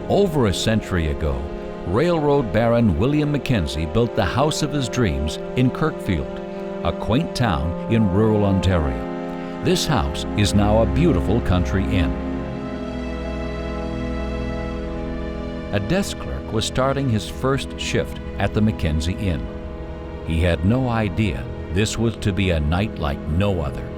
Over a century ago, railroad baron William Mackenzie built the house of his dreams in Kirkfield, a quaint town in rural Ontario. This house is now a beautiful country inn. A desk clerk was starting his first shift at the Mackenzie Inn. He had no idea this was to be a night like no other.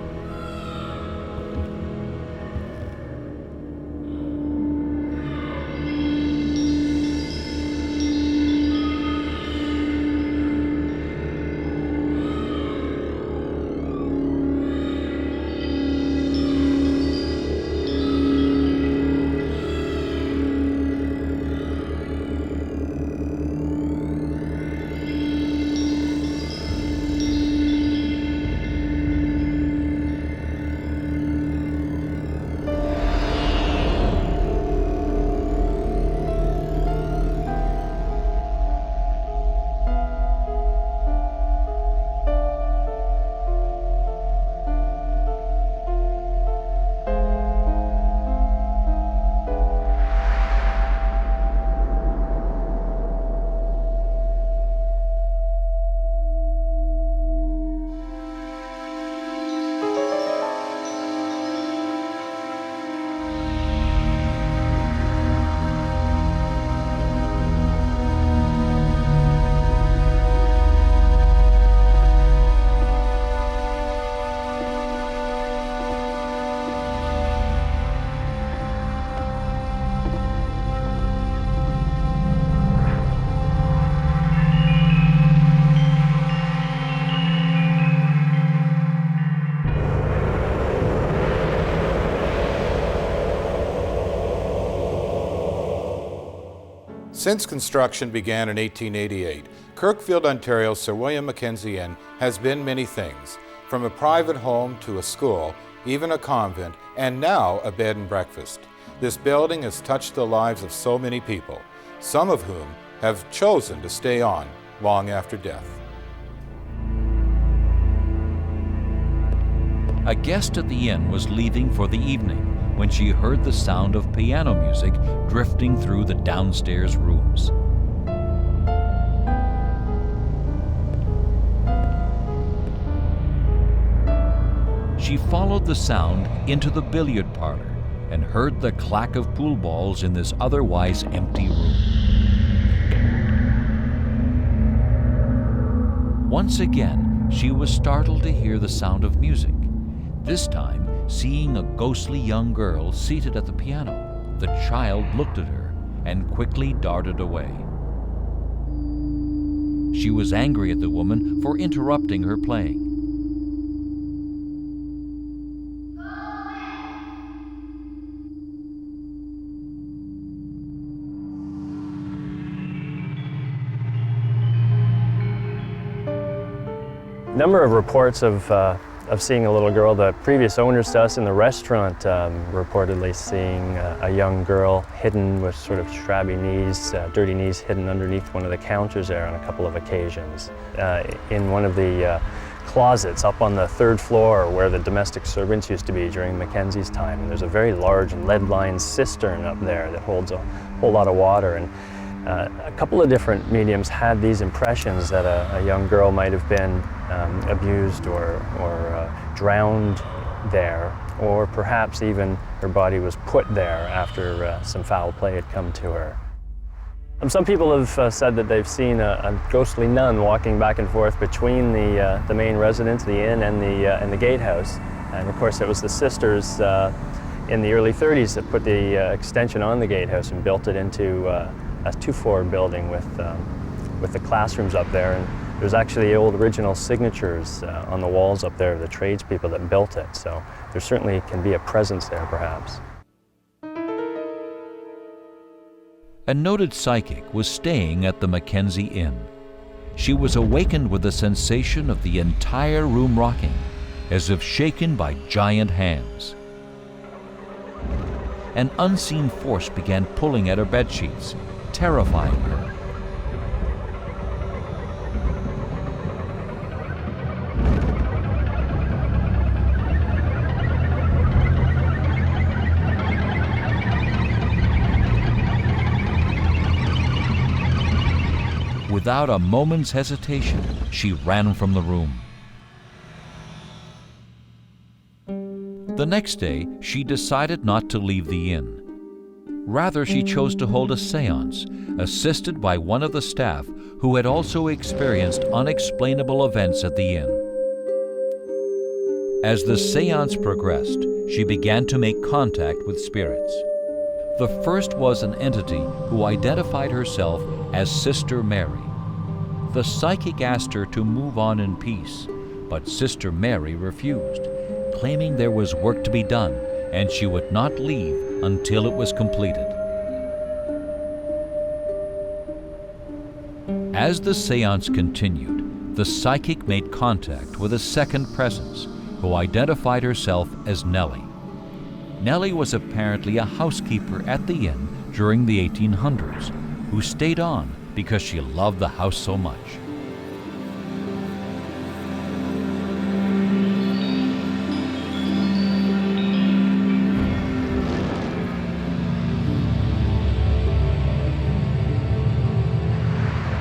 Since construction began in 1888, Kirkfield, Ontario's Sir William Mackenzie Inn has been many things, from a private home to a school, even a convent, and now a bed and breakfast. This building has touched the lives of so many people, some of whom have chosen to stay on long after death. A guest at the inn was leaving for the evening when she heard the sound of piano music drifting through the downstairs rooms. She followed the sound into the billiard parlor and heard the clack of pool balls in this otherwise empty room. Once again, she was startled to hear the sound of music, this time seeing a ghostly young girl seated at the piano. The child looked at her and quickly darted away. She was angry at the woman for interrupting her playing. Number of reports of seeing a little girl. The previous owners to us in the restaurant reportedly seeing a young girl hidden with sort of shabby knees, dirty knees hidden underneath one of the counters there on a couple of occasions. In one of the closets up on the third floor where the domestic servants used to be during Mackenzie's time. And there's a very large lead-lined cistern up there that holds a whole lot of water. And a couple of different mediums had these impressions that a young girl might have been abused or drowned there, or perhaps even her body was put there after some foul play had come to her. Some people have said that they've seen a ghostly nun walking back and forth between the main residence, the inn, and the gatehouse. And of course, it was the sisters in the early 30s that put the extension on the gatehouse and built it into a two-floor building with the classrooms up there. And there's actually old original signatures on the walls up there of the tradespeople that built it. So there certainly can be a presence there, perhaps. A noted psychic was staying at the Mackenzie Inn. She was awakened with the sensation of the entire room rocking, as if shaken by giant hands. An unseen force began pulling at her bedsheets, terrifying her. Without a moment's hesitation, she ran from the room. The next day, she decided not to leave the inn. Rather, she chose to hold a séance, assisted by one of the staff who had also experienced unexplainable events at the inn. As the séance progressed, she began to make contact with spirits. The first was an entity who identified herself as Sister Mary. The psychic asked her to move on in peace, but Sister Mary refused, claiming there was work to be done and she would not leave until it was completed. As the séance continued, the psychic made contact with a second presence who identified herself as Nellie. Nellie was apparently a housekeeper at the inn during the 1800s, who stayed on because she loved the house so much.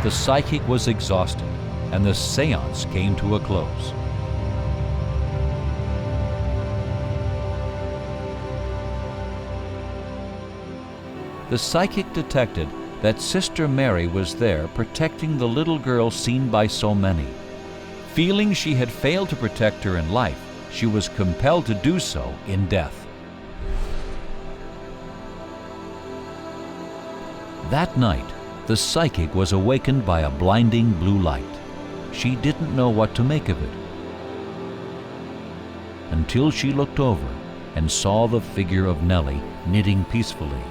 The psychic was exhausted, and the séance came to a close. The psychic detected that Sister Mary was there protecting the little girl seen by so many. Feeling she had failed to protect her in life, she was compelled to do so in death. That night, the psychic was awakened by a blinding blue light. She didn't know what to make of it until she looked over and saw the figure of Nellie knitting peacefully.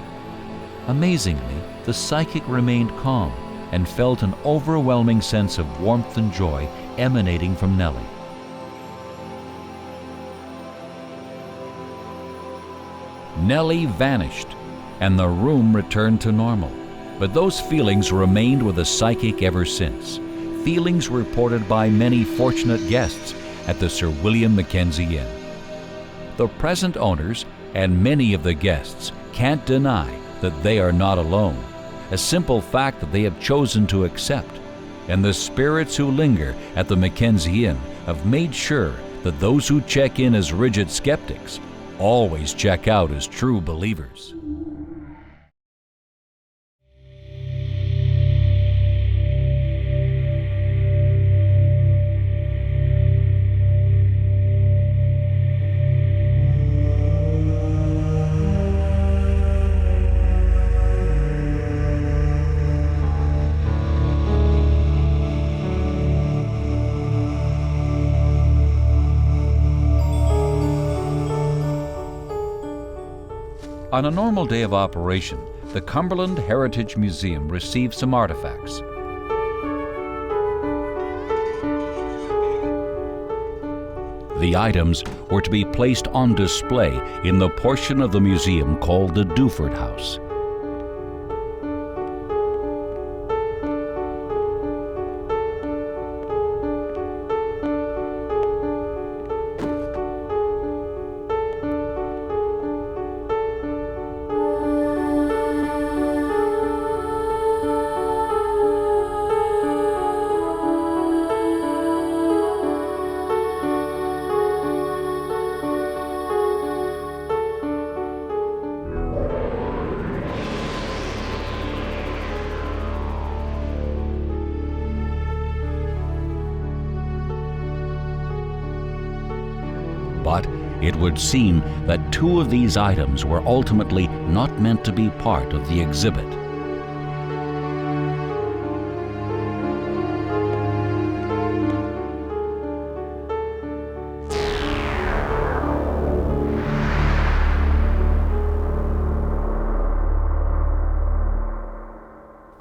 Amazingly, the psychic remained calm and felt an overwhelming sense of warmth and joy emanating from Nellie. Nellie vanished, and the room returned to normal. But those feelings remained with the psychic ever since. Feelings reported by many fortunate guests at the Sir William Mackenzie Inn. The present owners and many of the guests can't deny that they are not alone, a simple fact that they have chosen to accept. And the spirits who linger at the Mackenzie Inn have made sure that those who check in as rigid skeptics always check out as true believers. On a normal day of operation, the Cumberland Heritage Museum received some artifacts. The items were to be placed on display in the portion of the museum called the Duford House. But it would seem that two of these items were ultimately not meant to be part of the exhibit.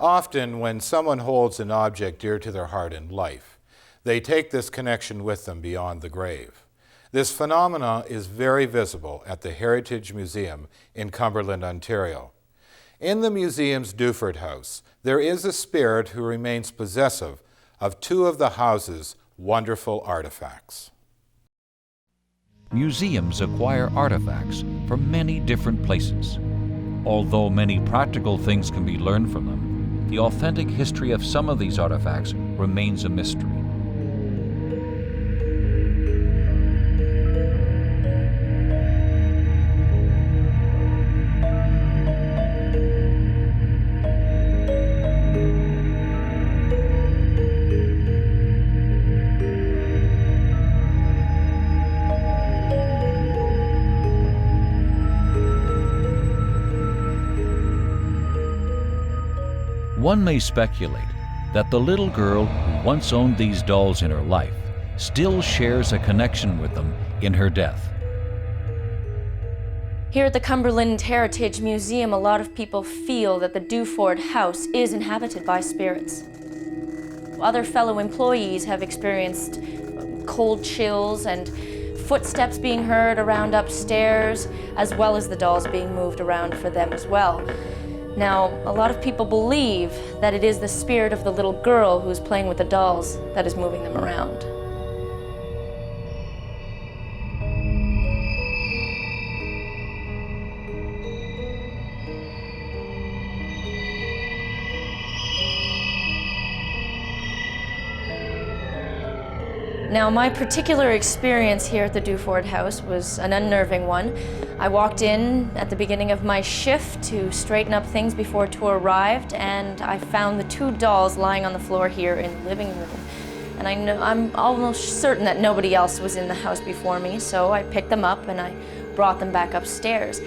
Often, when someone holds an object dear to their heart in life, they take this connection with them beyond the grave. This phenomenon is very visible at the Heritage Museum in Cumberland, Ontario. In the museum's Duford House, there is a spirit who remains possessive of two of the house's wonderful artifacts. Museums acquire artifacts from many different places. Although many practical things can be learned from them, the authentic history of some of these artifacts remains a mystery. One may speculate that the little girl who once owned these dolls in her life still shares a connection with them in her death. Here at the Cumberland Heritage Museum, a lot of people feel that the Duford house is inhabited by spirits. Other fellow employees have experienced cold chills and footsteps being heard around upstairs, as well as the dolls being moved around for them as well. Now, a lot of people believe that it is the spirit of the little girl who's playing with the dolls that is moving them around. Now, my particular experience here at the Duford house was an unnerving one. I walked in at the beginning of my shift to straighten up things before tour arrived, and I found the two dolls lying on the floor here in the living room. And I'm almost certain that nobody else was in the house before me, so I picked them up and I brought them back upstairs.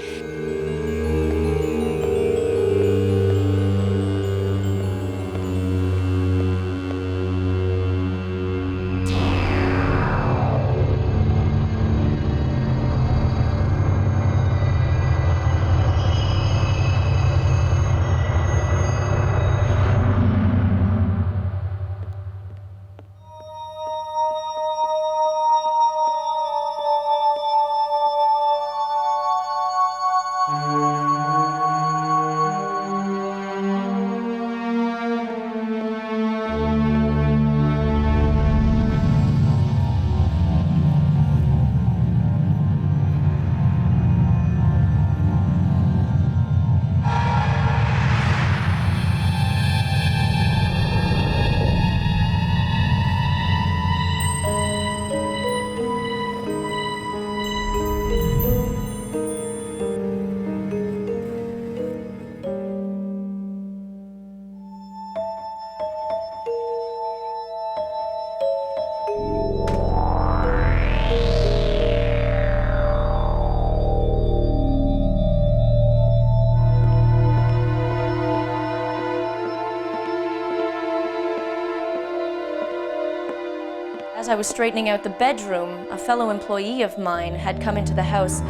As I was straightening out the bedroom, a fellow employee of mine had come into the house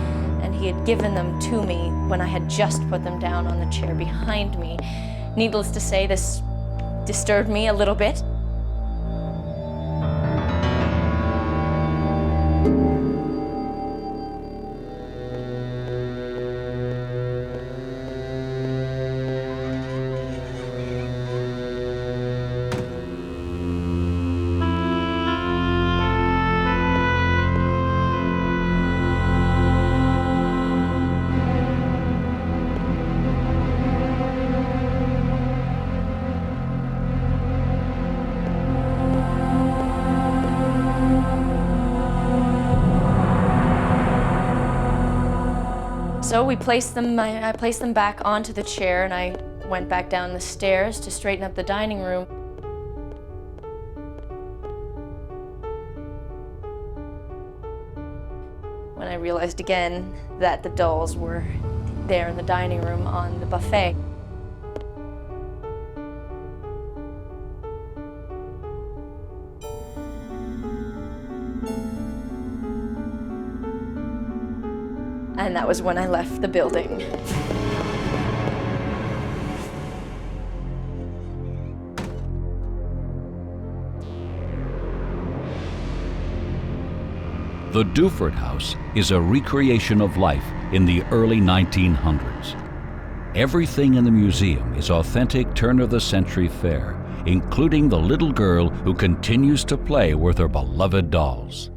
and he had given them to me when I had just put them down on the chair behind me. Needless to say, this disturbed me a little bit. So I placed them back onto the chair and I went back down the stairs to straighten up the dining room. When I realized again that the dolls were there in the dining room on the buffet. And that was when I left the building. The Duford House is a recreation of life in the early 1900s. Everything in the museum is authentic turn-of-the-century fare, including the little girl who continues to play with her beloved dolls.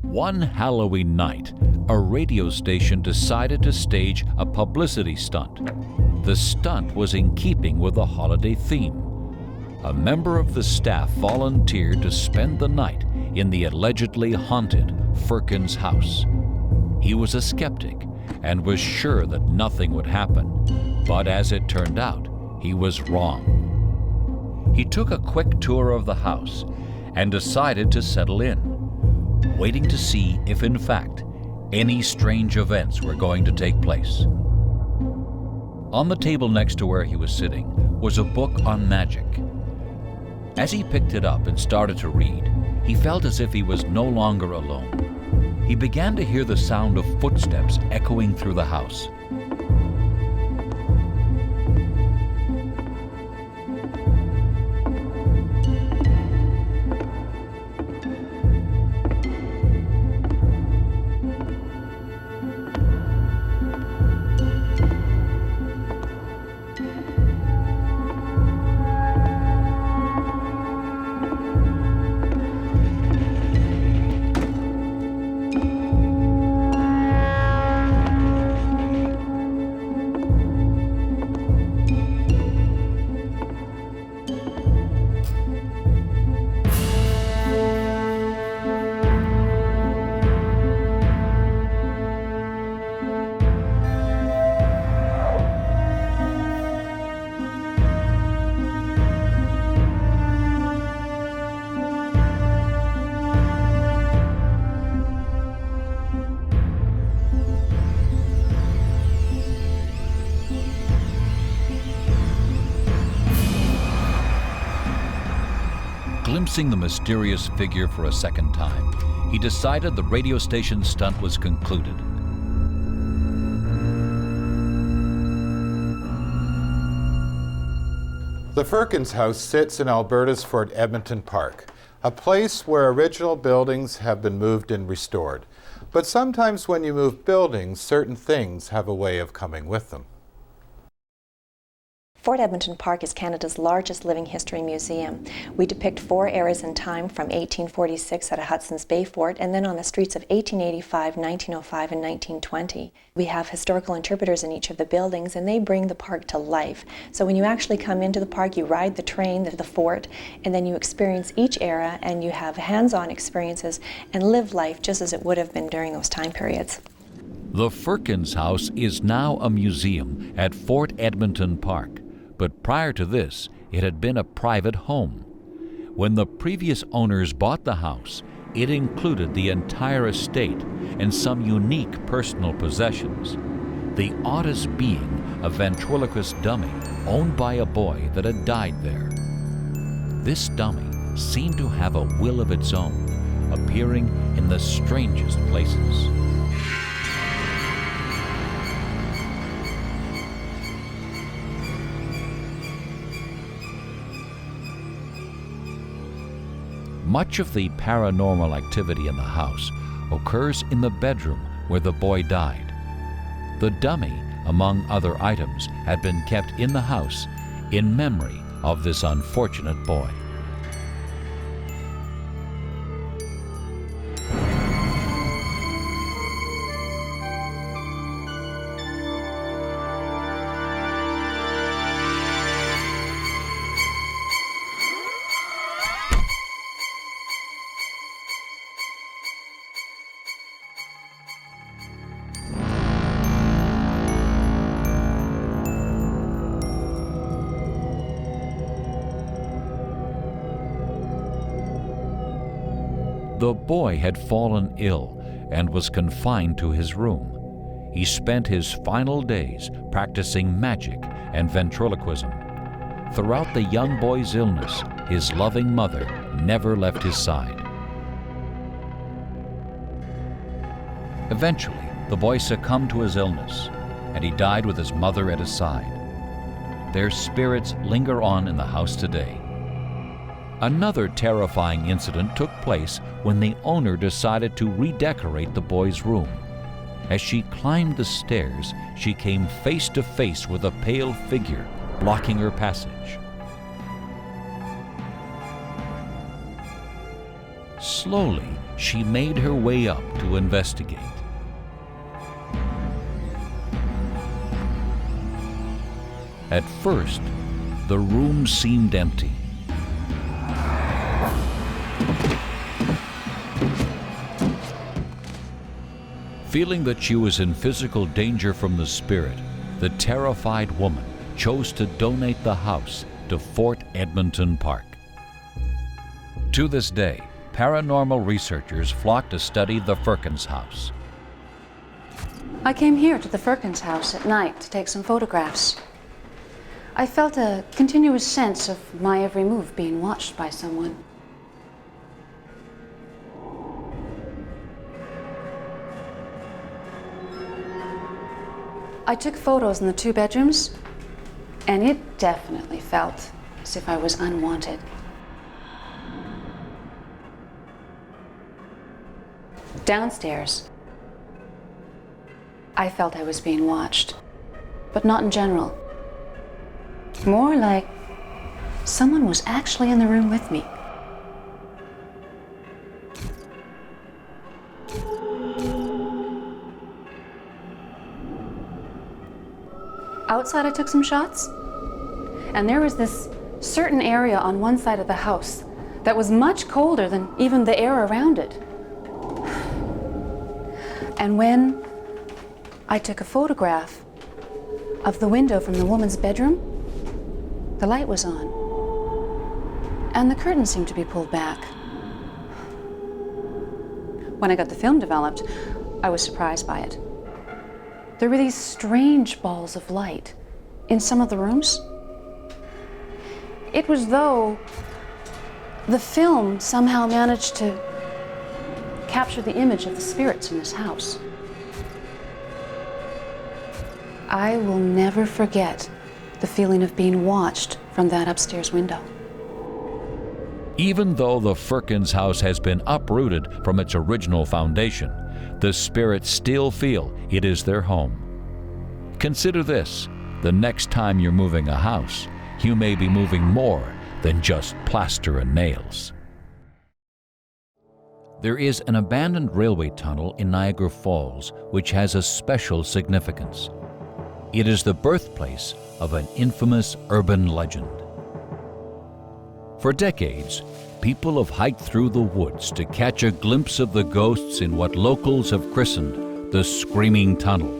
One Halloween night, a radio station decided to stage a publicity stunt. The stunt was in keeping with the holiday theme. A member of the staff volunteered to spend the night in the allegedly haunted Firkins house. He was a skeptic and was sure that nothing would happen, but as it turned out, he was wrong. He took a quick tour of the house and decided to settle in, waiting to see if in fact any strange events were going to take place. On the table next to where he was sitting was a book on magic. As he picked it up and started to read, he felt as if he was no longer alone. He began to hear the sound of footsteps echoing through the house. Glimpsing the mysterious figure for a second time, he decided the radio station stunt was concluded. The Firkins house sits in Alberta's Fort Edmonton Park, a place where original buildings have been moved and restored. But sometimes when you move buildings, certain things have a way of coming with them. Fort Edmonton Park is Canada's largest living history museum. We depict 4 eras in time from 1846 at a Hudson's Bay fort and then on the streets of 1885, 1905, and 1920. We have historical interpreters in each of the buildings and they bring the park to life. So when you actually come into the park, you ride the train to the fort and then you experience each era and you have hands-on experiences and live life just as it would have been during those time periods. The Firkins house is now a museum at Fort Edmonton Park. But prior to this, it had been a private home. When the previous owners bought the house, it included the entire estate and some unique personal possessions. The oddest being a ventriloquist dummy owned by a boy that had died there. This dummy seemed to have a will of its own, appearing in the strangest places. Much of the paranormal activity in the house occurs in the bedroom where the boy died. The dummy, among other items, had been kept in the house in memory of this unfortunate boy. The boy had fallen ill and was confined to his room. He spent his final days practicing magic and ventriloquism. Throughout the young boy's illness, his loving mother never left his side. Eventually, the boy succumbed to his illness, and he died with his mother at his side. Their spirits linger on in the house today. Another terrifying incident took place when the owner decided to redecorate the boy's room. As she climbed the stairs, she came face to face with a pale figure blocking her passage. Slowly, she made her way up to investigate. At first, the room seemed empty. Feeling that she was in physical danger from the spirit, the terrified woman chose to donate the house to Fort Edmonton Park. To this day, paranormal researchers flock to study the Firkins house. I came here to the Firkins house at night to take some photographs. I felt a continuous sense of my every move being watched by someone. I took photos in the 2 bedrooms, and it definitely felt as if I was unwanted. Downstairs, I felt I was being watched, but not in general. More like someone was actually in the room with me. Outside, I took some shots, and there was this certain area on one side of the house that was much colder than even the air around it. And when I took a photograph of the window from the woman's bedroom, the light was on, and the curtain seemed to be pulled back. When I got the film developed, I was surprised by it. There were these strange balls of light in some of the rooms. It was though the film somehow managed to capture the image of the spirits in this house. I will never forget the feeling of being watched from that upstairs window. Even though the Firkins house has been uprooted from its original foundation, the spirits still feel it is their home. Consider this: the next time you're moving a house, you may be moving more than just plaster and nails. There is an abandoned railway tunnel in Niagara Falls which has a special significance. It is the birthplace of an infamous urban legend. For decades, people have hiked through the woods to catch a glimpse of the ghosts in what locals have christened the Screaming Tunnel.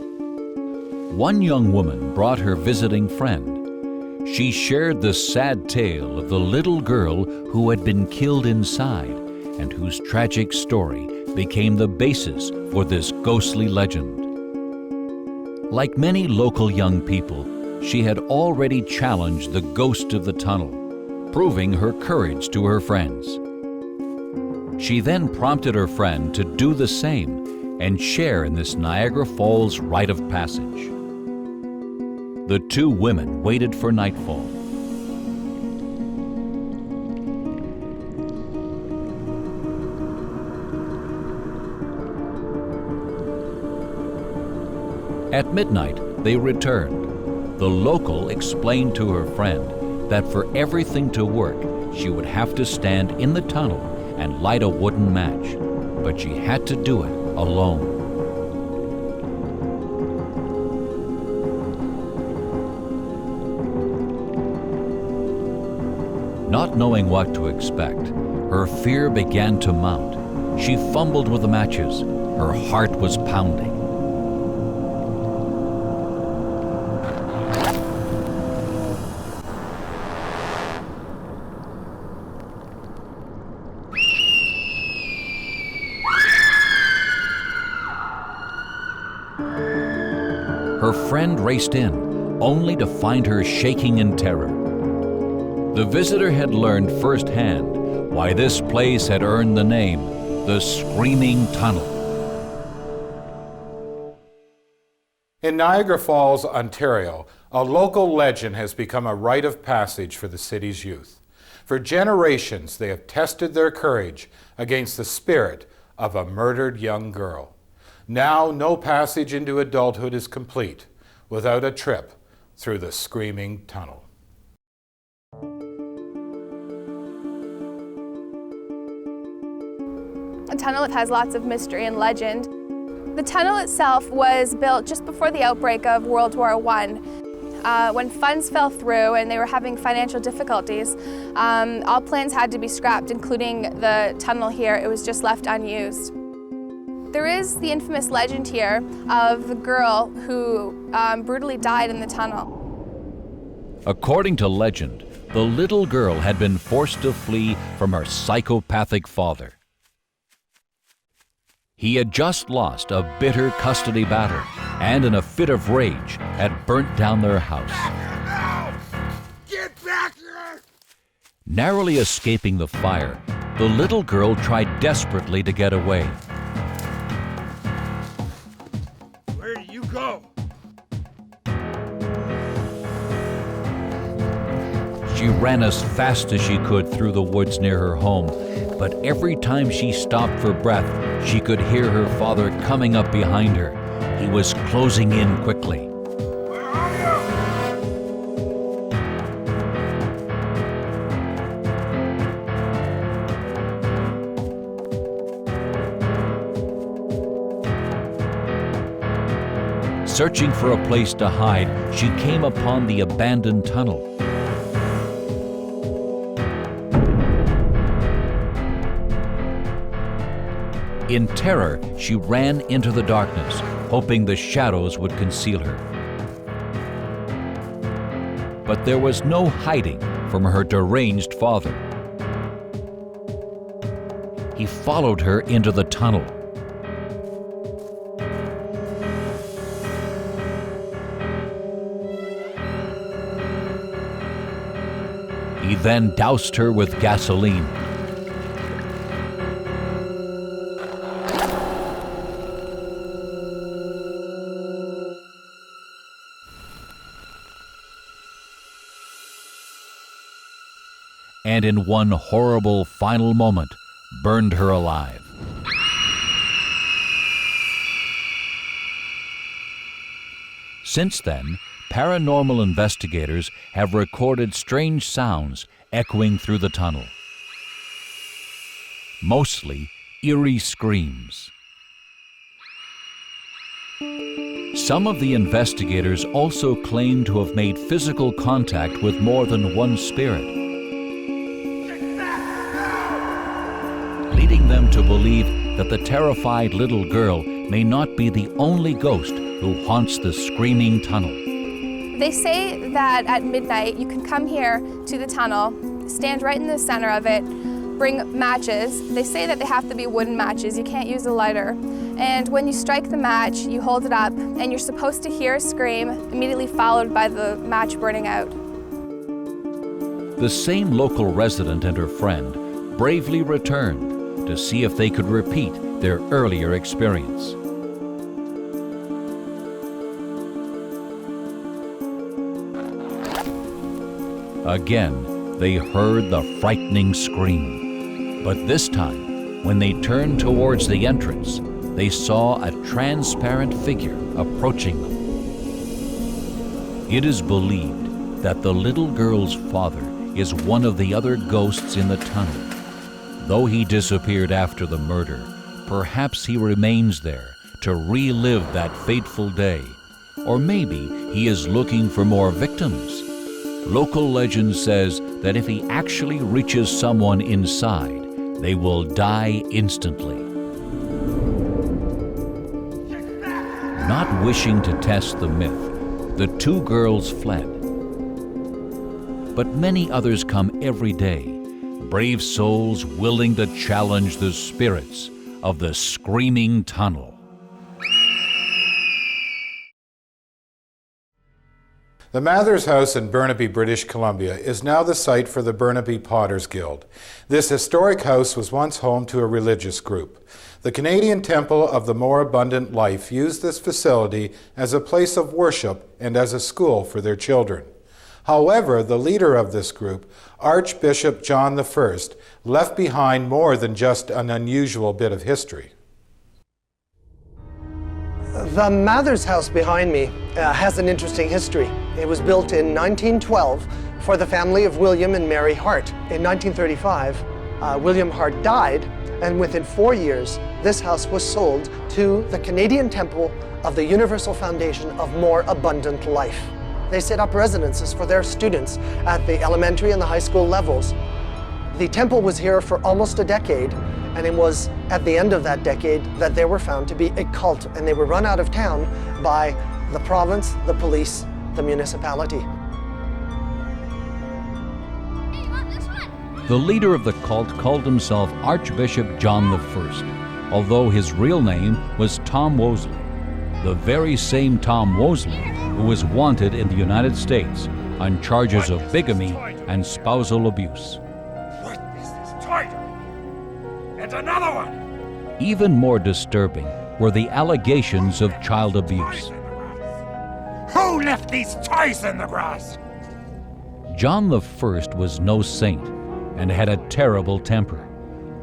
One young woman brought her visiting friend. She shared the sad tale of the little girl who had been killed inside and whose tragic story became the basis for this ghostly legend. Like many local young people, she had already challenged the ghost of the tunnel, proving her courage to her friends. She then prompted her friend to do the same and share in this Niagara Falls rite of passage. The 2 women waited for nightfall. At midnight, they returned. The local explained to her friend that for everything to work, she would have to stand in the tunnel and light a wooden match, but she had to do it alone. Not knowing what to expect, her fear began to mount. She fumbled with the matches. Her heart was pounding. Her friend raced in, only to find her shaking in terror. The visitor had learned firsthand why this place had earned the name the Screaming Tunnel. In Niagara Falls, Ontario, a local legend has become a rite of passage for the city's youth. For generations, they have tested their courage against the spirit of a murdered young girl. Now, no passage into adulthood is complete without a trip through the Screaming Tunnel. The tunnel has lots of mystery and legend. The tunnel itself was built just before the outbreak of World War I. When funds fell through and they were having financial difficulties, all plans had to be scrapped, including the tunnel here. It was just left unused. There is the infamous legend here of the girl who brutally died in the tunnel. According to legend, the little girl had been forced to flee from her psychopathic father. He had just lost a bitter custody battle and, in a fit of rage, had burnt down their house. Get back here! Narrowly escaping the fire, the little girl tried desperately to get away. Where do you go? She ran as fast as she could through the woods near her home, but every time she stopped for breath, she could hear her father coming up behind her. He was closing in quickly. Where are you? Searching for a place to hide, she came upon the abandoned tunnel. In terror, she ran into the darkness, hoping the shadows would conceal her. But there was no hiding from her deranged father. He followed her into the tunnel. He then doused her with gasoline. And in one horrible final moment, burned her alive. Since then, paranormal investigators have recorded strange sounds echoing through the tunnel. Mostly eerie screams. Some of the investigators also claim to have made physical contact with more than one spirit, leading them to believe that the terrified little girl may not be the only ghost who haunts the screaming tunnel. They say that at midnight you can come here to the tunnel, stand right in the center of it, bring matches. They say that they have to be wooden matches, you can't use a lighter. And when you strike the match, you hold it up, and you're supposed to hear a scream, immediately followed by the match burning out. The same local resident and her friend bravely returned to see if they could repeat their earlier experience. Again, they heard the frightening scream. But this time, when they turned towards the entrance, they saw a transparent figure approaching them. It is believed that the little girl's father is one of the other ghosts in the tunnel. Though he disappeared after the murder, perhaps he remains there to relive that fateful day. Or maybe he is looking for more victims. Local legend says that if he actually reaches someone inside, they will die instantly. Not wishing to test the myth, the two girls fled. But many others come every day, brave souls willing to challenge the spirits of the screaming tunnel. The Mathers House in Burnaby, British Columbia is now the site for the Burnaby Potters Guild. This historic house was once home to a religious group. The Canadian Temple of the More Abundant Life used this facility as a place of worship and as a school for their children. However, the leader of this group, Archbishop John I, left behind more than just an unusual bit of history. The Mathers House behind me has an interesting history. It was built in 1912 for the family of William and Mary Hart. In 1935, William Hart died, and within 4 years, this house was sold to the Canadian Temple of the Universal Foundation of More Abundant Life. They set up residences for their students at the elementary and the high school levels. The temple was here for almost a decade, and it was at the end of that decade that they were found to be a cult, and they were run out of town by the province, the police, the municipality. The leader of the cult called himself Archbishop John I, although his real name was Tom Wosley, the very same Tom Wosley who was wanted in the United States on charges of bigamy and spousal abuse. What is this tiger? And another one! Even more disturbing were the allegations of child abuse. Who left these toys in the grass? John I was no saint and had a terrible temper,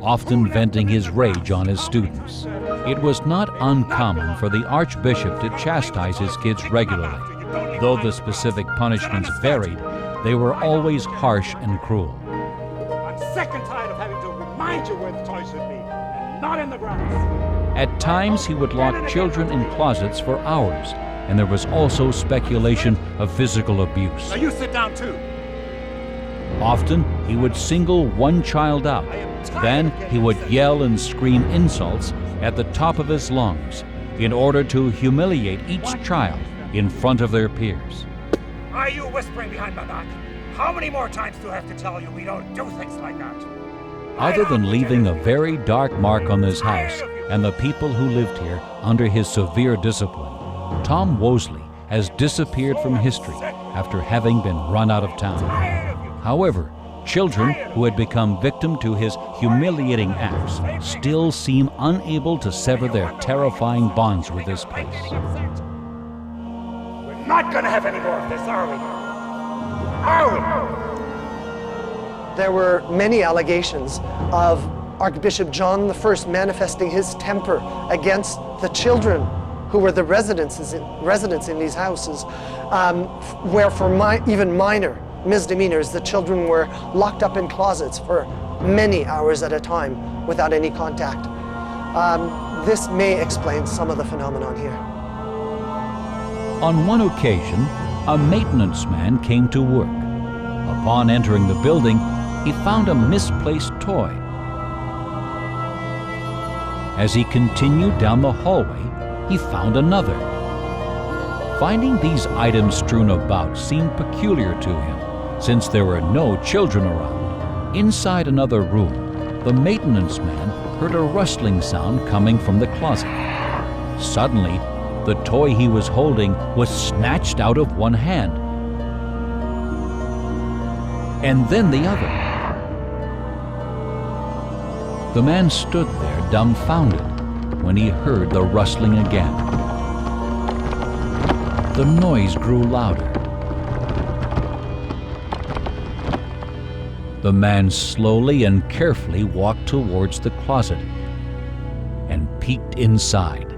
often venting his rage on his students. It was not uncommon for the Archbishop to chastise his kids regularly. Though the specific punishments varied, they were always harsh and cruel. I'm sick and tired of having to remind you where the toys should be, and not in the grass. At times, he would lock children in closets for hours, and there was also speculation of physical abuse. Now you sit down too. Often, he would single one child out. Then, he would yell and scream insults at the top of his lungs in order to humiliate each child in front of their peers. Are you whispering behind my back? How many more times do I have to tell you we don't do things like that? Other than leaving a very dark mark on this house and the people who lived here under his severe discipline, Tom Wosley has disappeared from history after having been run out of town. However, children who had become victim to his humiliating acts still seem unable to sever their terrifying bonds with this place. We're not going to have any more of this, are we? Are we? There were many allegations of Archbishop John I manifesting his temper against the children who were the residents in these houses, where for even minor misdemeanors, the children were locked up in closets for many hours at a time without any contact. This may explain some of the phenomenon here. On one occasion, a maintenance man came to work. Upon entering the building, he found a misplaced toy. As he continued down the hallway, he found another. Finding these items strewn about seemed peculiar to him, since there were no children around. Inside another room, the maintenance man heard a rustling sound coming from the closet. Suddenly, the toy he was holding was snatched out of one hand, and then the other. The man stood there dumbfounded when he heard the rustling again. The noise grew louder. The man slowly and carefully walked towards the closet and peeked inside.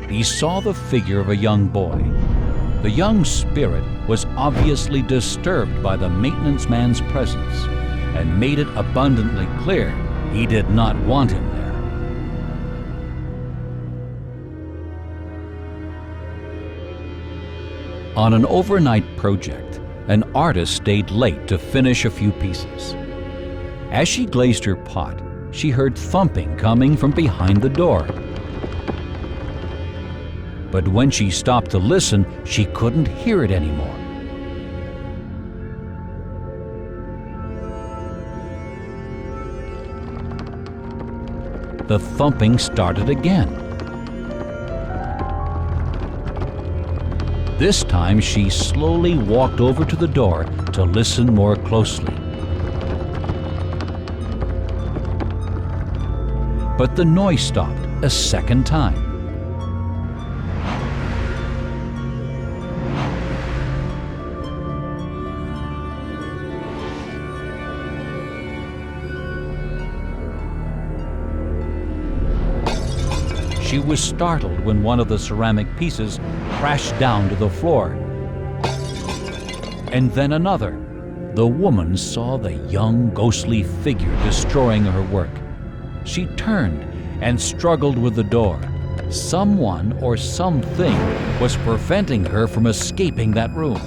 He saw the figure of a young boy. The young spirit was obviously disturbed by the maintenance man's presence and made it abundantly clear he did not want him there. On an overnight project, an artist stayed late to finish a few pieces. As she glazed her pot, she heard thumping coming from behind the door. But when she stopped to listen, she couldn't hear it anymore. The thumping started again. This time, she slowly walked over to the door to listen more closely. But the noise stopped a second time. She was startled when one of the ceramic pieces crashed down to the floor. And then another. The woman saw the young, ghostly figure destroying her work. She turned and struggled with the door, Someone or something was preventing her from escaping that room.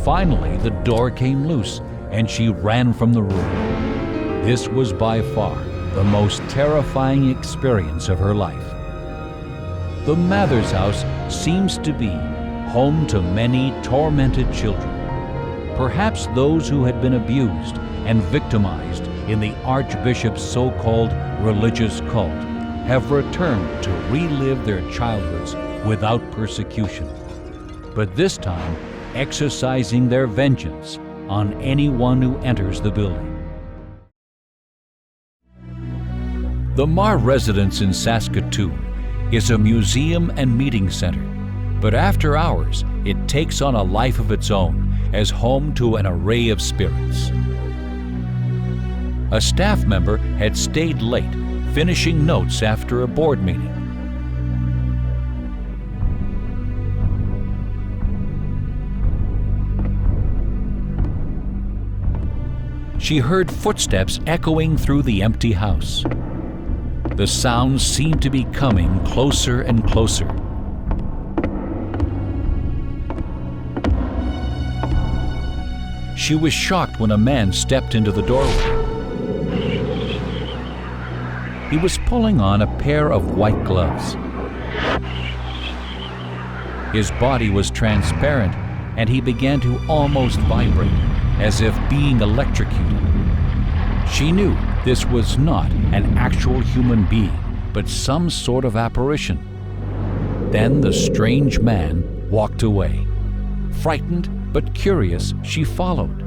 Finally, the door came loose and she ran from the room. This was by far the most terrifying experience of her life. The Mathers house seems to be home to many tormented children. Perhaps those who had been abused and victimized in the Archbishop's so-called religious cult have returned to relive their childhoods without persecution, but this time exercising their vengeance on anyone who enters the building. The Marr residence in Saskatoon is a museum and meeting center, but after hours it takes on a life of its own as home to an array of spirits. A staff member had stayed late, finishing notes after a board meeting. She heard footsteps echoing through the empty house. The sounds seemed to be coming closer and closer. She was shocked when a man stepped into the doorway. He was pulling on a pair of white gloves. His body was transparent, and he began to almost vibrate, as if being electrocuted. She knew this was not an actual human being, but some sort of apparition. Then the strange man walked away. Frightened but curious, she followed.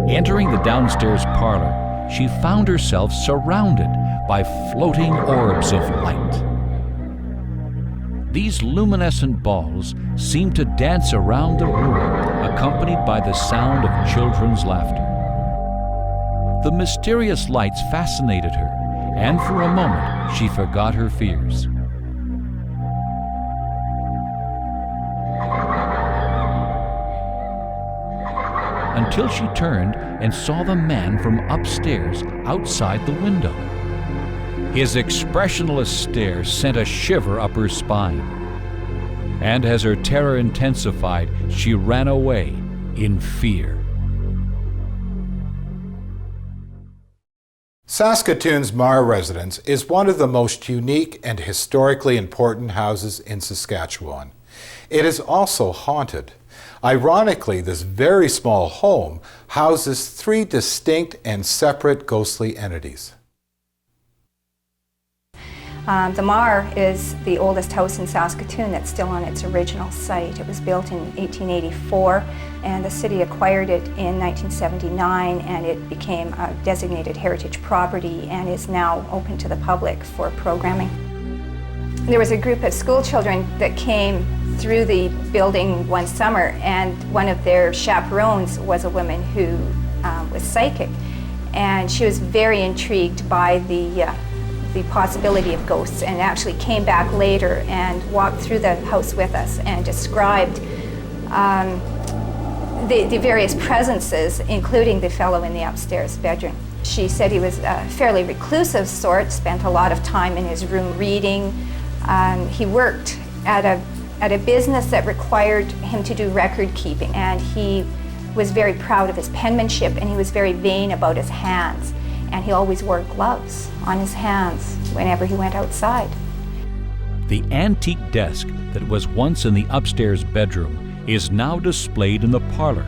Entering the downstairs parlor, she found herself surrounded by floating orbs of light. These luminescent balls seemed to dance around the room, accompanied by the sound of children's laughter. The mysterious lights fascinated her, and for a moment she forgot her fears. Until she turned and saw the man from upstairs outside the window. His expressionless stare sent a shiver up her spine. And as her terror intensified, she ran away in fear. Saskatoon's Marr residence is one of the most unique and historically important houses in Saskatchewan. It is also haunted. Ironically, this very small home houses 3 distinct and separate ghostly entities. The Marr is the oldest house in Saskatoon that's still on its original site. It was built in 1884, and the city acquired it in 1979, and it became a designated heritage property and is now open to the public for programming. There was a group of school children that came through the building one summer, and one of their chaperones was a woman who was psychic, and she was very intrigued by the possibility of ghosts, and actually came back later and walked through the house with us and described the various presences, including the fellow in the upstairs bedroom. She said he was a fairly reclusive sort, spent a lot of time in his room reading. He worked at a business that required him to do record keeping, and he was very proud of his penmanship, and he was very vain about his hands, and he always wore gloves on his hands whenever he went outside. The antique desk that was once in the upstairs bedroom is now displayed in the parlor.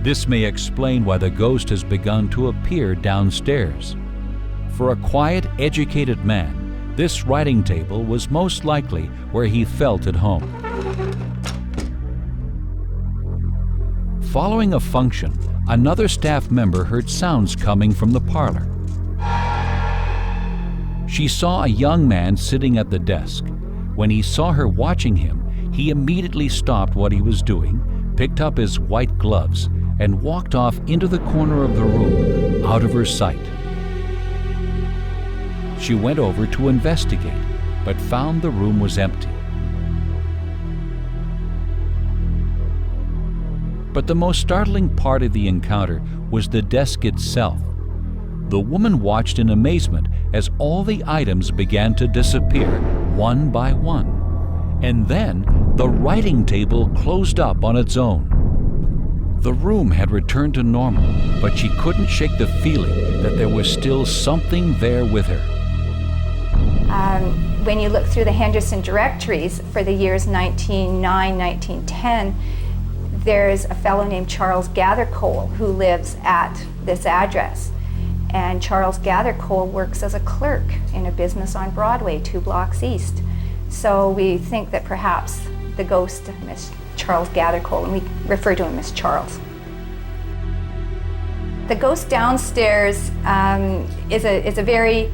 This may explain why the ghost has begun to appear downstairs. For a quiet, educated man, this writing table was most likely where he felt at home. Following a function, another staff member heard sounds coming from the parlor. She saw a young man sitting at the desk. When he saw her watching him, he immediately stopped what he was doing, picked up his white gloves, and walked off into the corner of the room, out of her sight. She went over to investigate, but found the room was empty. But the most startling part of the encounter was the desk itself. The woman watched in amazement as all the items began to disappear one by one. And then the writing table closed up on its own. The room had returned to normal, but she couldn't shake the feeling that there was still something there with her. When you look through the Henderson directories for the years 1909, 1910, there's a fellow named Charles Gathercole who lives at this address. And Charles Gathercole works as a clerk in a business on Broadway, 2 blocks east. So we think that perhaps the ghost of Miss Charles Gathercole, and we refer to him as Charles. The ghost downstairs is a very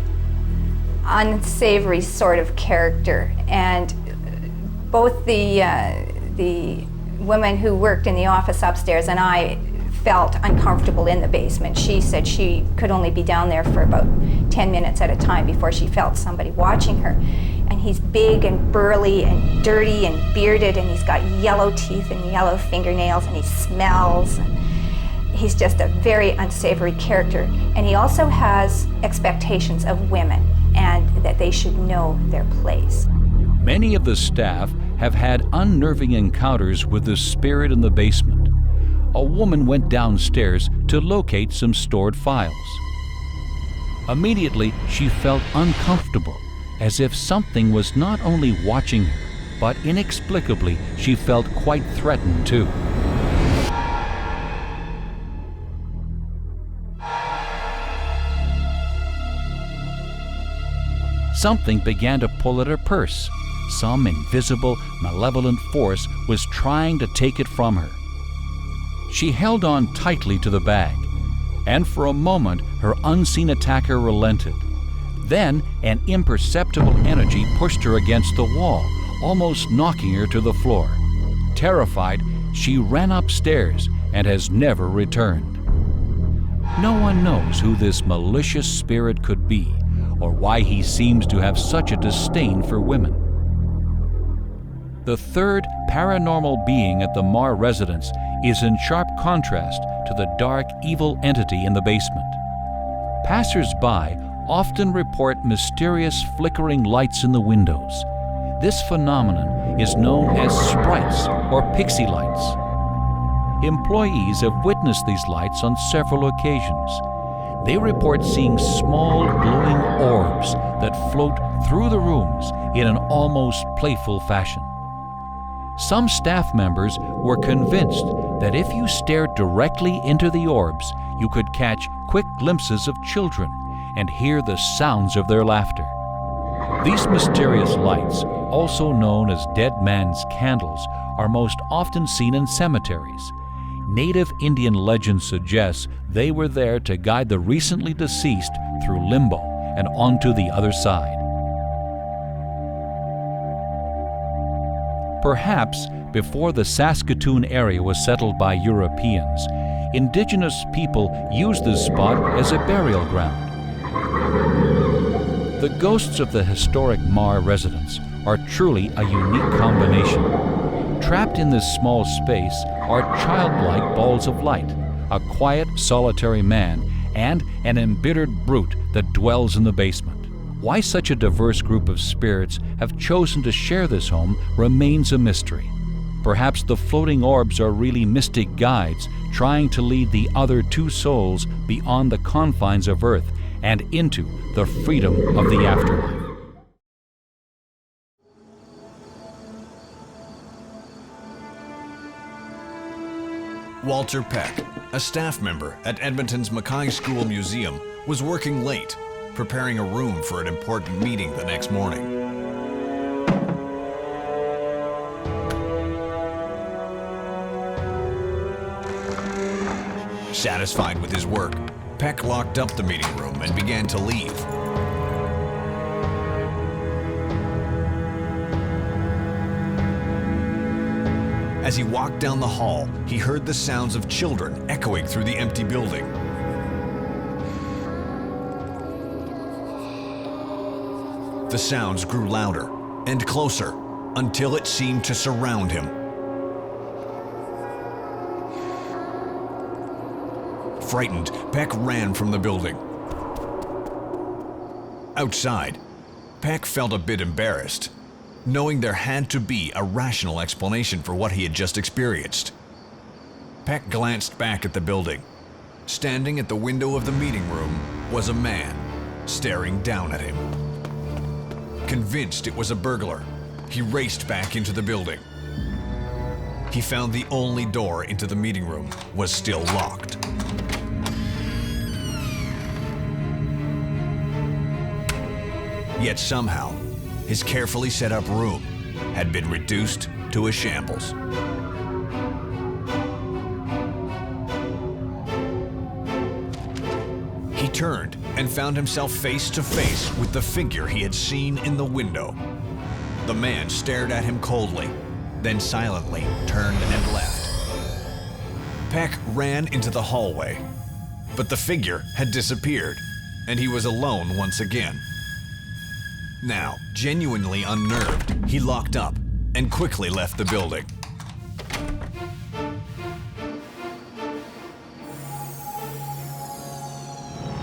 unsavory sort of character, and both the woman who worked in the office upstairs and I felt uncomfortable in the basement. She said she could only be down there for about 10 minutes at a time before she felt somebody watching her. And he's big and burly and dirty and bearded, and he's got yellow teeth and yellow fingernails, and he smells. And he's just a very unsavory character. And he also has expectations of women and that they should know their place. Many of the staff have had unnerving encounters with the spirit in the basement. A woman went downstairs to locate some stored files. Immediately, she felt uncomfortable, as if something was not only watching her, but inexplicably, she felt quite threatened too. Something began to pull at her purse. Some invisible, malevolent force was trying to take it from her. She held on tightly to the bag, and for a moment her unseen attacker relented. Then an imperceptible energy pushed her against the wall, almost knocking her to the floor. Terrified, she ran upstairs and has never returned. No one knows who this malicious spirit could be, or why he seems to have such a disdain for women. The third paranormal being at the Marr residence is in sharp contrast to the dark, evil entity in the basement. Passers-by often report mysterious flickering lights in the windows. This phenomenon is known as sprites or pixie lights. Employees have witnessed these lights on several occasions. They report seeing small glowing orbs that float through the rooms in an almost playful fashion. Some staff members were convinced that if you stared directly into the orbs, you could catch quick glimpses of children and hear the sounds of their laughter. These mysterious lights, also known as dead man's candles, are most often seen in cemeteries. Native Indian legend suggests they were there to guide the recently deceased through limbo and onto the other side. Perhaps before the Saskatoon area was settled by Europeans, Indigenous people used this spot as a burial ground. The ghosts of the historic Marr residence are truly a unique combination. Trapped in this small space are childlike balls of light, a quiet, solitary man, and an embittered brute that dwells in the basement. Why such a diverse group of spirits have chosen to share this home remains a mystery. Perhaps the floating orbs are really mystic guides trying to lead the other two souls beyond the confines of Earth and into the freedom of the afterlife. Walter Peck, a staff member at Edmonton's Mackay School Museum, was working late, preparing a room for an important meeting the next morning. Satisfied with his work, Peck locked up the meeting room and began to leave. As he walked down the hall, he heard the sounds of children echoing through the empty building. The sounds grew louder and closer until it seemed to surround him. Frightened, Peck ran from the building. Outside, Peck felt a bit embarrassed, knowing there had to be a rational explanation for what he had just experienced. Peck glanced back at the building. Standing at the window of the meeting room was a man, staring down at him. Convinced it was a burglar, he raced back into the building. He found the only door into the meeting room was still locked. Yet somehow, his carefully set up room had been reduced to a shambles. He turned and found himself face to face with the figure he had seen in the window. The man stared at him coldly, then silently turned and left. Peck ran into the hallway, but the figure had disappeared, and he was alone once again. Now, genuinely unnerved, he locked up and quickly left the building.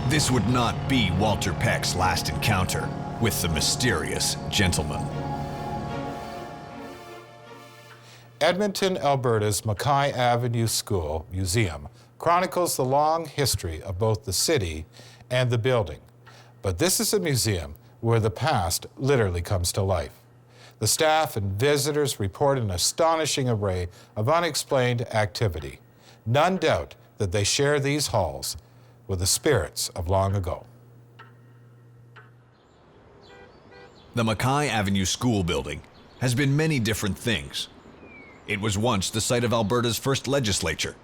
This would not be Walter Peck's last encounter with the mysterious gentleman. Edmonton, Alberta's Mackay Avenue School Museum chronicles the long history of both the city and the building. But this is a museum where the past literally comes to life. The staff and visitors report an astonishing array of unexplained activity. None doubt that they share these halls with the spirits of long ago. The Mackay Avenue School building has been many different things. It was once the site of Alberta's first legislature,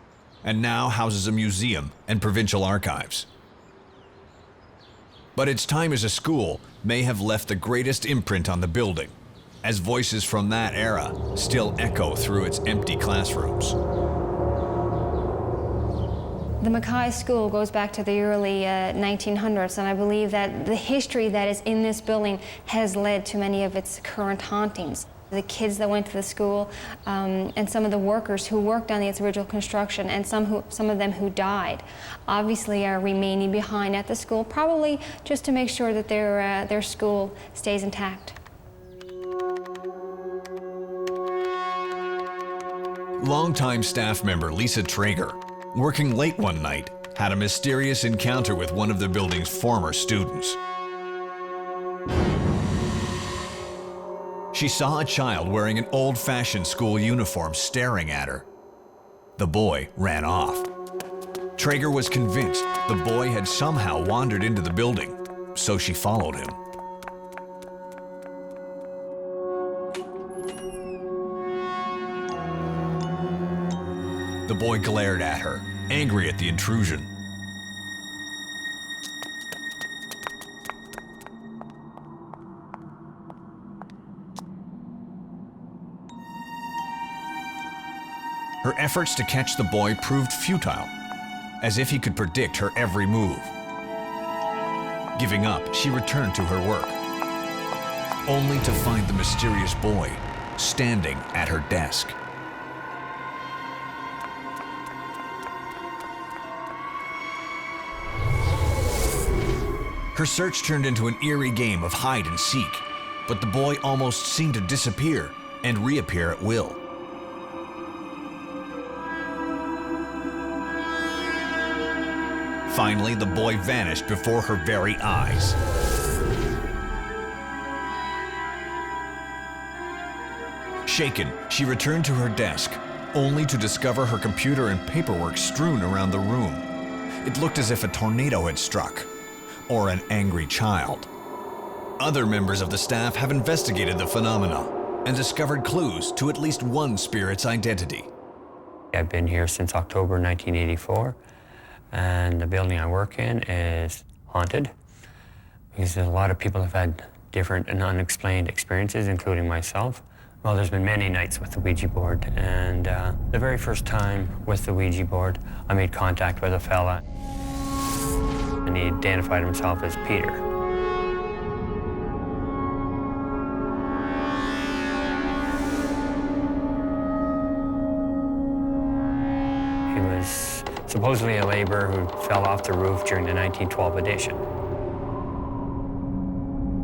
and now houses a museum and provincial archives. But its time as a school may have left the greatest imprint on the building, as voices from that era still echo through its empty classrooms. The Mackay School goes back to the early 1900s, and I believe that the history that is in this building has led to many of its current hauntings. The kids that went to the school and some of the workers who worked on its original construction and some of them who died obviously are remaining behind at the school, probably just to make sure that their school stays intact. Longtime staff member Lisa Traeger, working late one night, had a mysterious encounter with one of the building's former students. She saw a child wearing an old-fashioned school uniform staring at her. The boy ran off. Traeger was convinced the boy had somehow wandered into the building, so she followed him. The boy glared at her, angry at the intrusion. Her efforts to catch the boy proved futile, as if he could predict her every move. Giving up, she returned to her work, only to find the mysterious boy standing at her desk. Her search turned into an eerie game of hide and seek, but the boy almost seemed to disappear and reappear at will. Finally, the boy vanished before her very eyes. Shaken, she returned to her desk, only to discover her computer and paperwork strewn around the room. It looked as if a tornado had struck, or an angry child. Other members of the staff have investigated the phenomena and discovered clues to at least one spirit's identity. I've been here since October 1984. And the building I work in is haunted because a lot of people have had different and unexplained experiences, including myself. Well, there's been many nights with the Ouija board, and the very first time with the Ouija board, I made contact with a fella, and he identified himself as Peter. He was supposedly a laborer who fell off the roof during the 1912 edition.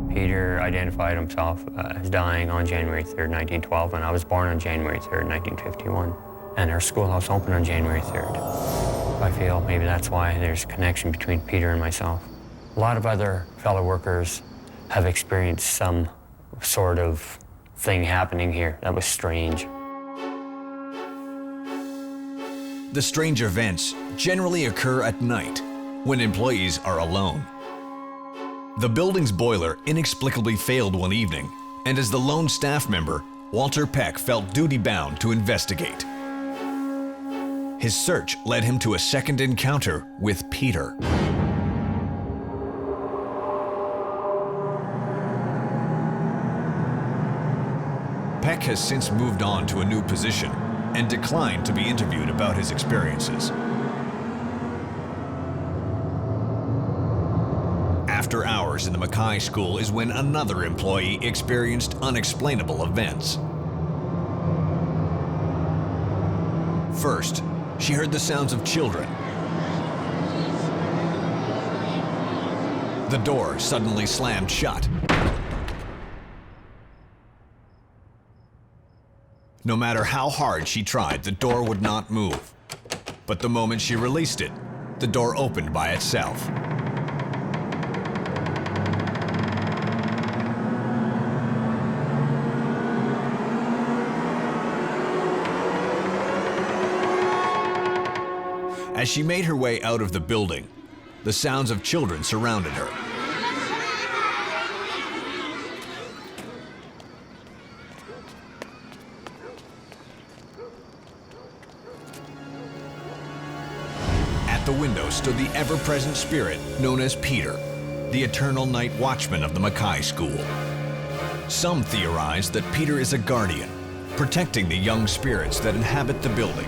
Peter identified himself as dying on January 3rd, 1912, and I was born on January 3rd, 1951. And our schoolhouse opened on January 3rd. I feel maybe that's why there's a connection between Peter and myself. A lot of other fellow workers have experienced some sort of thing happening here that was strange. The strange events generally occur at night, when employees are alone. The building's boiler inexplicably failed one evening, and as the lone staff member, Walter Peck felt duty-bound to investigate. His search led him to a second encounter with Peter. Peck has since moved on to a new position and declined to be interviewed about his experiences. After hours in the Mackay School is when another employee experienced unexplainable events. First, she heard the sounds of children. The door suddenly slammed shut. No matter how hard she tried, the door would not move. But the moment she released it, the door opened by itself. As she made her way out of the building, the sounds of children surrounded her. At the window stood the ever-present spirit known as Peter, the eternal night watchman of the Mackay School. Some theorize that Peter is a guardian, protecting the young spirits that inhabit the building.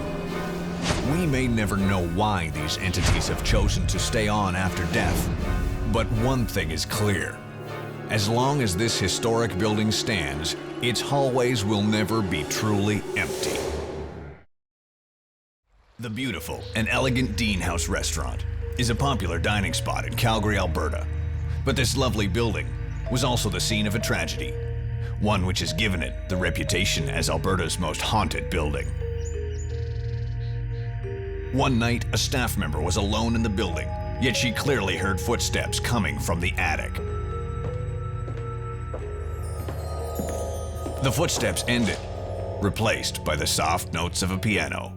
We may never know why these entities have chosen to stay on after death, but one thing is clear. As long as this historic building stands, its hallways will never be truly empty. The beautiful and elegant Dean House restaurant is a popular dining spot in Calgary, Alberta. But this lovely building was also the scene of a tragedy, one which has given it the reputation as Alberta's most haunted building. One night, a staff member was alone in the building, yet she clearly heard footsteps coming from the attic. The footsteps ended, replaced by the soft notes of a piano.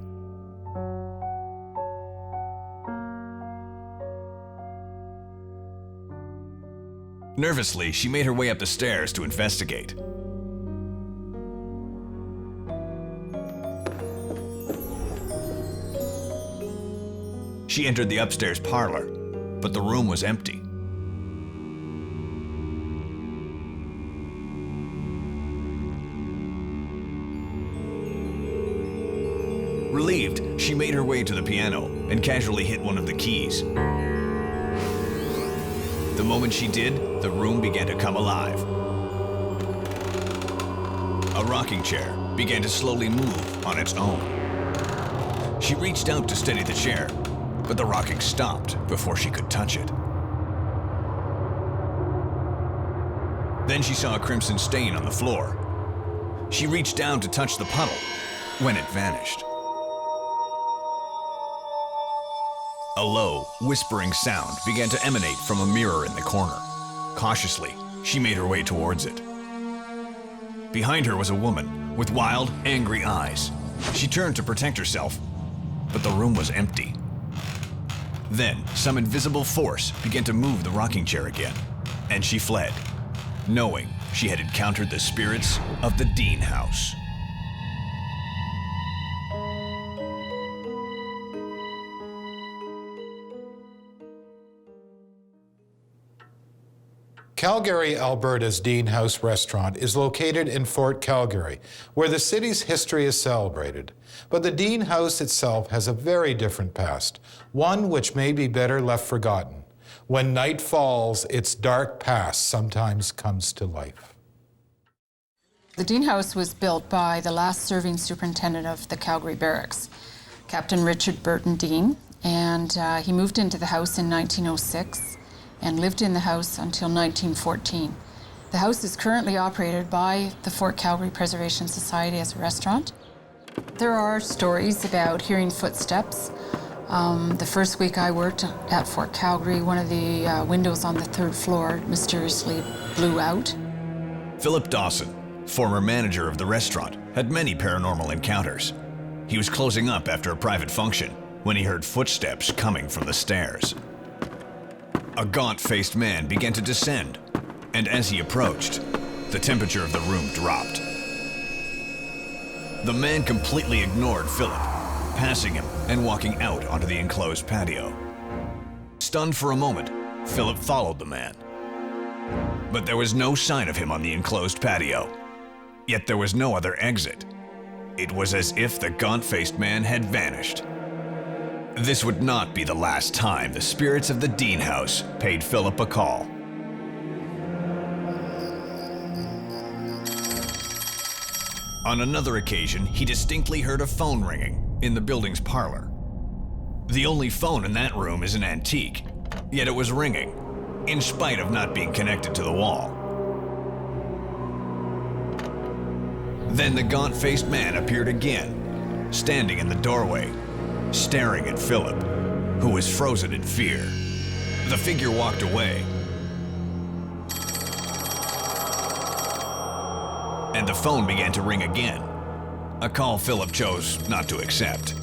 Nervously, she made her way up the stairs to investigate. She entered the upstairs parlor, but the room was empty. Relieved, she made her way to the piano and casually hit one of the keys. The moment she did, the room began to come alive. A rocking chair began to slowly move on its own. She reached out to steady the chair, but the rocking stopped before she could touch it. Then she saw a crimson stain on the floor. She reached down to touch the puddle when it vanished. A low, whispering sound began to emanate from a mirror in the corner. Cautiously, she made her way towards it. Behind her was a woman with wild, angry eyes. She turned to protect herself, but the room was empty. Then, some invisible force began to move the rocking chair again, and she fled, knowing she had encountered the spirits of the Dean House. Calgary, Alberta's Dean House restaurant is located in Fort Calgary, where the city's history is celebrated. But the Dean House itself has a very different past, one which may be better left forgotten. When night falls, its dark past sometimes comes to life. The Dean House was built by the last serving superintendent of the Calgary Barracks, Captain Richard Burton Dean, and he moved into the house in 1906 and lived in the house until 1914. The house is currently operated by the Fort Calgary Preservation Society as a restaurant. There are stories about hearing footsteps. The first week I worked at Fort Calgary, one of the windows on the third floor mysteriously blew out. Philip Dawson, former manager of the restaurant, had many paranormal encounters. He was closing up after a private function when he heard footsteps coming from the stairs. A gaunt-faced man began to descend, and as he approached, the temperature of the room dropped. The man completely ignored Philip, passing him and walking out onto the enclosed patio. Stunned for a moment, Philip followed the man. But there was no sign of him on the enclosed patio. Yet there was no other exit. It was as if the gaunt-faced man had vanished. This would not be the last time the spirits of the Dean House paid Philip a call. On another occasion, he distinctly heard a phone ringing in the building's parlor. The only phone in that room is an antique, yet it was ringing, in spite of not being connected to the wall. Then the gaunt-faced man appeared again, standing in the doorway, staring at Philip, who was frozen in fear. The figure walked away, and the phone began to ring again, a call Philip chose not to accept.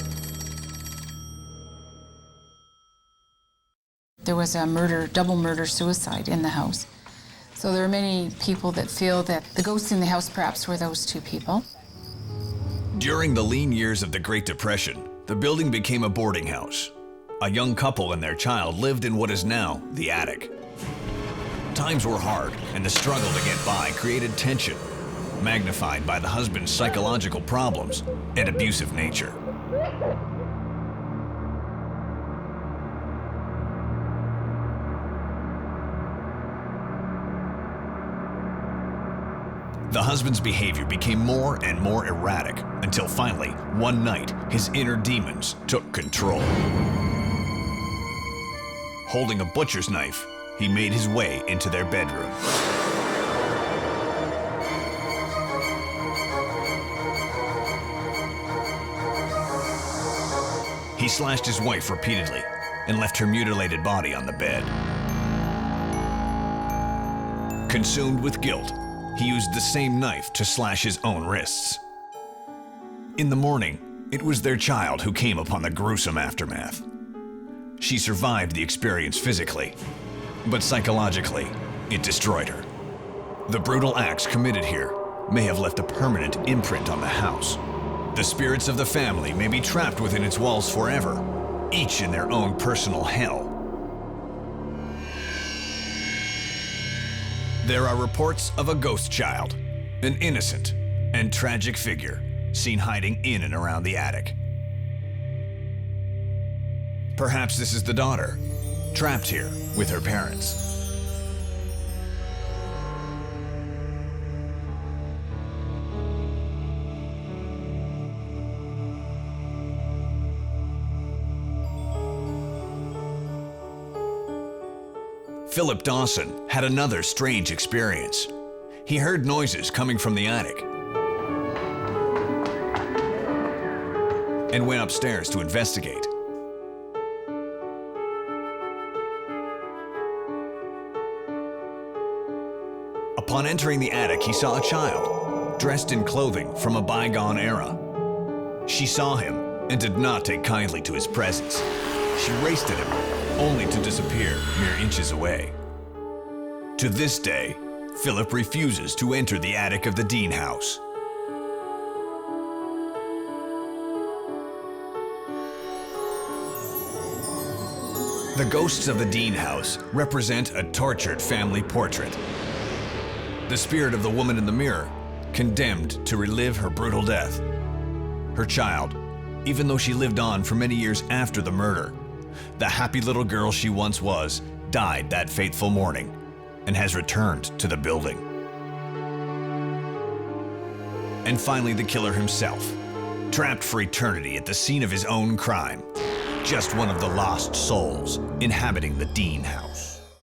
There was a murder, double murder-suicide in the house. So there are many people that feel that the ghosts in the house perhaps were those two people. During the lean years of the Great Depression, the building became a boarding house. A young couple and their child lived in what is now the attic. Times were hard, and the struggle to get by created tension, magnified by the husband's psychological problems and abusive nature. The husband's behavior became more and more erratic until finally, one night, his inner demons took control. Holding a butcher's knife, he made his way into their bedroom. He slashed his wife repeatedly and left her mutilated body on the bed. Consumed with guilt, he used the same knife to slash his own wrists. In the morning, it was their child who came upon the gruesome aftermath. She survived the experience physically, but psychologically, it destroyed her. The brutal acts committed here may have left a permanent imprint on the house. The spirits of the family may be trapped within its walls forever, each in their own personal hell. There are reports of a ghost child, an innocent and tragic figure seen hiding in and around the attic. Perhaps this is the daughter, trapped here with her parents. Philip Dawson had another strange experience. He heard noises coming from the attic and went upstairs to investigate. Upon entering the attic, he saw a child, dressed in clothing from a bygone era. She saw him and did not take kindly to his presence. She raced at him, only to disappear mere inches away. To this day, Philip refuses to enter the attic of the Dean House. The ghosts of the Dean house represent a tortured family portrait. The spirit of the woman in the mirror, condemned to relive her brutal death. Her child, even though she lived on for many years after the murder, the happy little girl she once was, died that fateful morning and has returned to the building. And finally, the killer himself, trapped for eternity at the scene of his own crime. Just one of the lost souls inhabiting the Dean house.